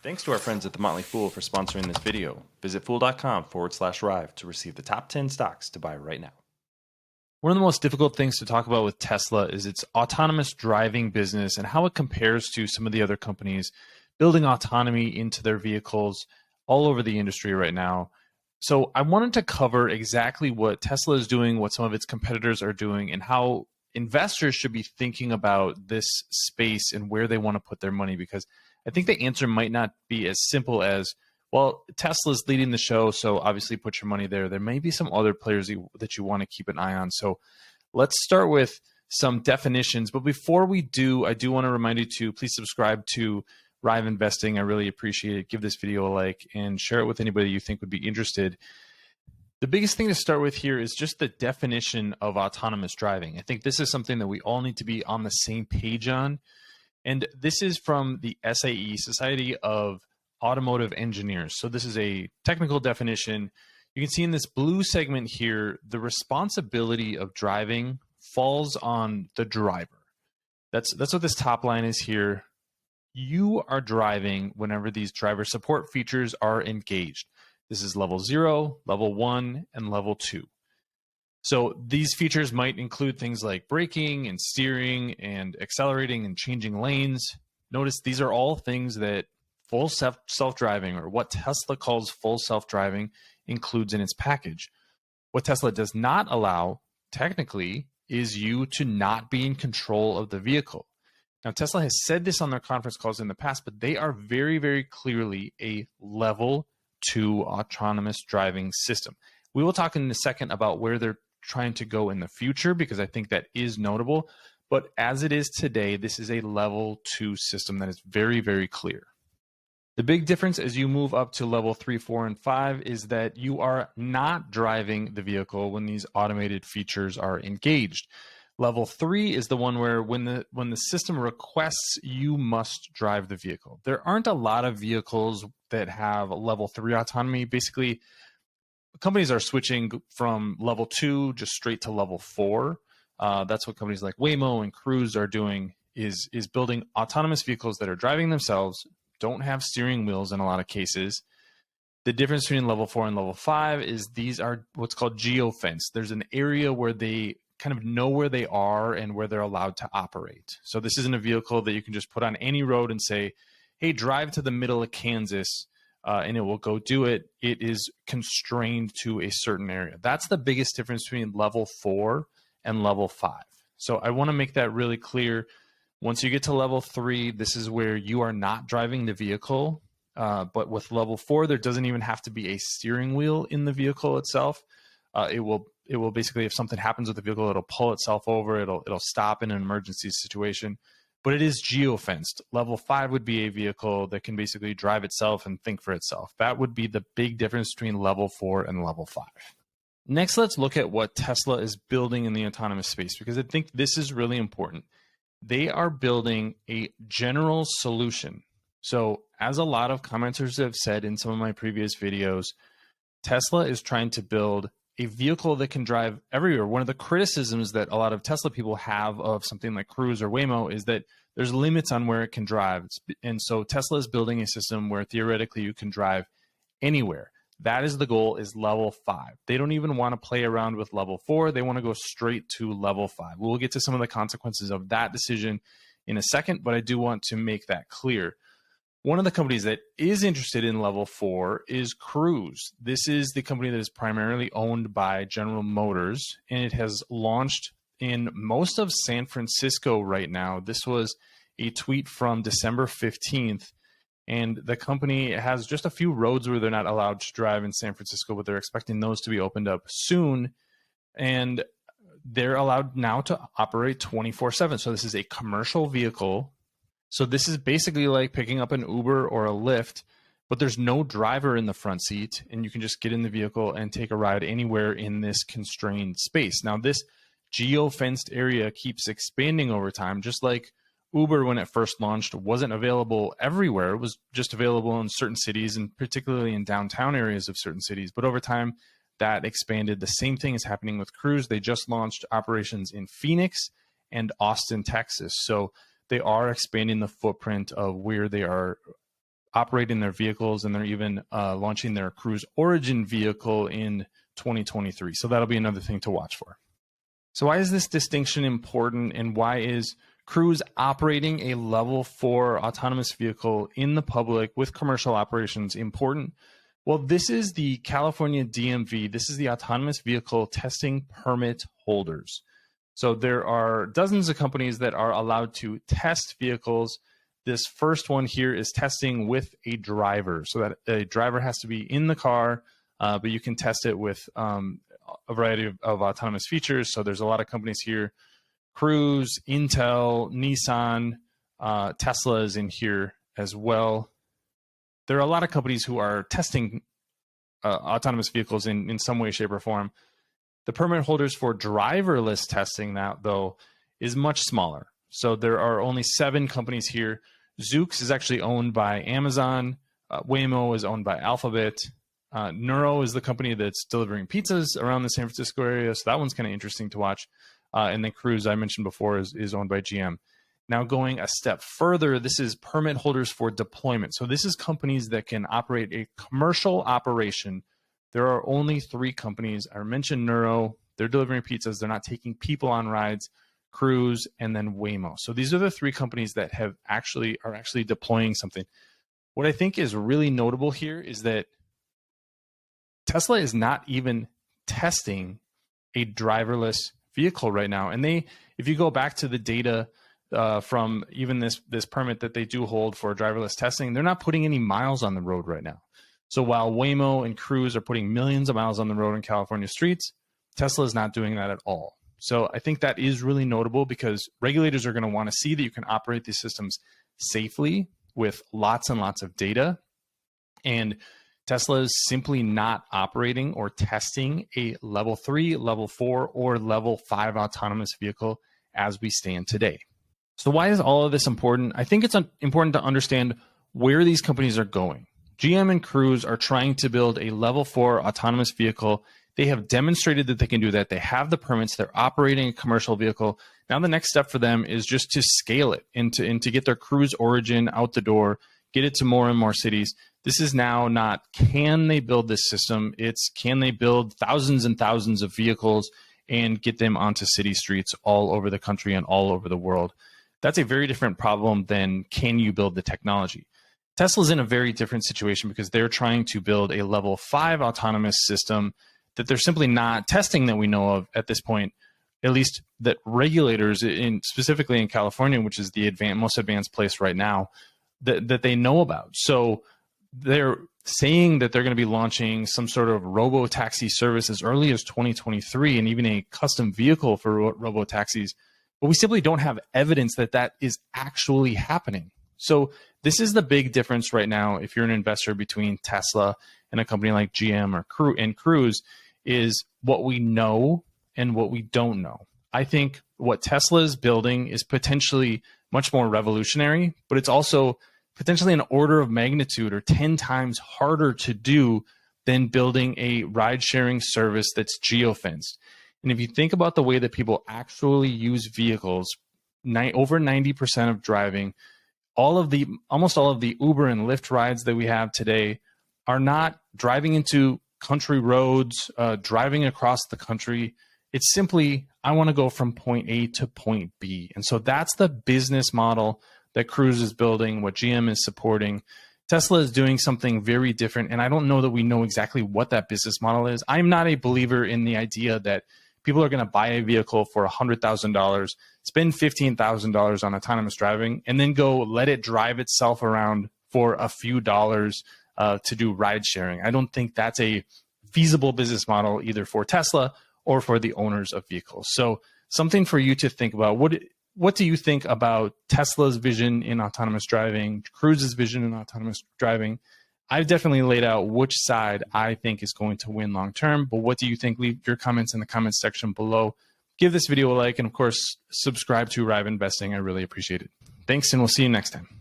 Thanks to our friends at The Motley Fool for sponsoring this video. Visit fool.com/Rive to receive the top 10 stocks to buy right now. One of the most difficult things to talk about with Tesla is its autonomous driving business and how it compares to some of the other companies building autonomy into their vehicles all over the industry right now. So I wanted to cover exactly what Tesla is doing, what some of its competitors are doing, and how investors should be thinking about this space and where they want to put their money, because I think the answer might not be as simple as, well, Tesla's leading the show, so obviously put your money there. There may be some other players that you want to keep an eye on. So let's start with some definitions. But before we do, I do want to remind you to please subscribe to Rive Investing. I really appreciate it. Give this video a like and share it with anybody you think would be interested. The biggest thing to start with here is just the definition of autonomous driving. I think this is something that we all need to be on the same page on. And this is from the SAE, Society of Automotive Engineers. So this is a technical definition. You can see in this blue segment here, the responsibility of driving falls on the driver. That's what this top line is here. You are driving whenever these driver support features are engaged. This is level 0, level 1, and level 2. So these features might include things like braking and steering and accelerating and changing lanes. Notice these are all things that full self-driving, or what Tesla calls full self-driving, includes in its package. What Tesla does not allow, technically, is you to not be in control of the vehicle. Now, Tesla has said this on their conference calls in the past, but they are very, very clearly a level 2 autonomous driving system. We will talk in a second about where they're trying to go in the future, because I think that is notable. But as it is today, this is a level 2 system that is very, very clear. The big difference as you move up to level 3, 4, and 5 is that you are not driving the vehicle when these automated features are engaged. Level 3 is the one where when the system requests, you must drive the vehicle. There aren't a lot of vehicles that have level 3 autonomy. Basically, companies are switching from level 2 just straight to level 4. That's what companies like Waymo and Cruise are doing, is building autonomous vehicles that are driving themselves, don't have steering wheels in a lot of cases. The difference between level 4 and level 5 is these are what's called geofenced. There's an area where they kind of know where they are and where they're allowed to operate. So this isn't a vehicle that you can just put on any road and say, hey, drive to the middle of Kansas, and it will go do it. It is constrained to a certain area. That's the biggest difference between level 4 and level 5. So I want to make that really clear. Once you get to level 3, this is where you are not driving the vehicle. But with level 4, there doesn't even have to be a steering wheel in the vehicle itself. It will basically, if something happens with the vehicle, it'll pull itself over. It'll stop in an emergency situation. But it is geofenced. Level 5 would be a vehicle that can basically drive itself and think for itself. That would be the big difference between level 4 and level 5. Next, let's look at what Tesla is building in the autonomous space, because I think this is really important. They are building a general solution. So as a lot of commenters have said in some of my previous videos, Tesla is trying to build a vehicle that can drive everywhere. One of the criticisms that a lot of Tesla people have of something like Cruise or Waymo is that there's limits on where it can drive. And so Tesla is building a system where theoretically you can drive anywhere. That is the goal, is level 5. They don't even want to play around with level 4. They want to go straight to level 5. We'll get to some of the consequences of that decision in a second, but I do want to make that clear. One of the companies that is interested in level 4 is Cruise. This is the company that is primarily owned by General Motors, and it has launched in most of San Francisco right now. This was a tweet from December 15th, and the company has just a few roads where they're not allowed to drive in San Francisco, but they're expecting those to be opened up soon, and they're allowed now to operate 24/7. So this is a commercial vehicle. So this is basically like picking up an Uber or a Lyft, but there's no driver in the front seat, and you can just get in the vehicle and take a ride anywhere in this constrained space. Now, this geo-fenced area keeps expanding over time, just like Uber, when it first launched, wasn't available everywhere. It was just available in certain cities, and particularly in downtown areas of certain cities. But over time, that expanded. The same thing is happening with Cruise. They just launched operations in Phoenix and Austin, Texas. So they are expanding the footprint of where they are operating their vehicles, and they're even launching their Cruise Origin vehicle in 2023. So that'll be another thing to watch for. So why is this distinction important, and why is Cruise operating a level 4 autonomous vehicle in the public with commercial operations important? Well, this is the California DMV. This is the Autonomous Vehicle Testing Permit holders. So there are dozens of companies that are allowed to test vehicles. This first one here is testing with a driver, so that a driver has to be in the car, but you can test it with a variety of autonomous features. So there's a lot of companies here: Cruise, Intel, Nissan, Tesla is in here as well. There are a lot of companies who are testing autonomous vehicles in some way, shape, or form. The permit holders for driverless testing, that though, is much smaller. So there are only 7 companies here. Zoox is actually owned by Amazon. Waymo is owned by Alphabet. Nuro is the company that's delivering pizzas around the San Francisco area. So that one's kind of interesting to watch. And then Cruise, I mentioned before, is owned by GM. Now going a step further, this is permit holders for deployment. So this is companies that can operate a commercial operation. There are only 3 companies. I mentioned Nuro. They're delivering pizzas. They're not taking people on rides. Cruise, and then Waymo. So these are the 3 companies that are actually deploying something. What I think is really notable here is that Tesla is not even testing a driverless vehicle right now. And if you go back to the data from even this permit that they do hold for driverless testing, they're not putting any miles on the road right now. So while Waymo and Cruise are putting millions of miles on the road in California streets, Tesla is not doing that at all. So I think that is really notable, because regulators are going to want to see that you can operate these systems safely with lots and lots of data. And Tesla is simply not operating or testing a level 3, level 4, or level 5 autonomous vehicle as we stand today. So why is all of this important? I think it's important to understand where these companies are going. GM and Cruise are trying to build a level 4 autonomous vehicle. They have demonstrated that they can do that. They have the permits. They're operating a commercial vehicle. Now the next step for them is just to scale it and to get their Cruise Origin out the door, get it to more and more cities. This is now not, can they build this system? It's, can they build thousands and thousands of vehicles and get them onto city streets all over the country and all over the world? That's a very different problem than, can you build the technology? Tesla's in a very different situation, because they're trying to build a level 5 autonomous system that they're simply not testing, that we know of at this point, at least that regulators, specifically in California, which is the most advanced place right now, that they know about. So they're saying that they're going to be launching some sort of robo-taxi service as early as 2023, and even a custom vehicle for robo-taxis. But we simply don't have evidence that that is actually happening. So this is the big difference right now, if you're an investor, between Tesla and a company like GM or Cruise, is what we know and what we don't know. I think what Tesla is building is potentially much more revolutionary, but it's also potentially an order of magnitude or 10 times harder to do than building a ride-sharing service that's geofenced. And if you think about the way that people actually use vehicles, over 90% of driving, almost all of the Uber and Lyft rides that we have today are not driving into country roads, driving across the country. It's simply, I want to go from point A to point B. And so that's the business model that Cruise is building, what GM is supporting. Tesla is doing something very different, and I don't know that we know exactly what that business model is. I'm not a believer in the idea that people are going to buy a vehicle for $100,000, spend $15,000 on autonomous driving, and then go let it drive itself around for a few dollars to do ride sharing. I don't think that's a feasible business model either for Tesla or for the owners of vehicles. So something for you to think about. What do you think about Tesla's vision in autonomous driving, Cruise's vision in autonomous driving? I've definitely laid out which side I think is going to win long term, but what do you think? Leave your comments in the comments section below. Give this video a like, and of course, subscribe to Rive Investing. I really appreciate it. Thanks, and we'll see you next time.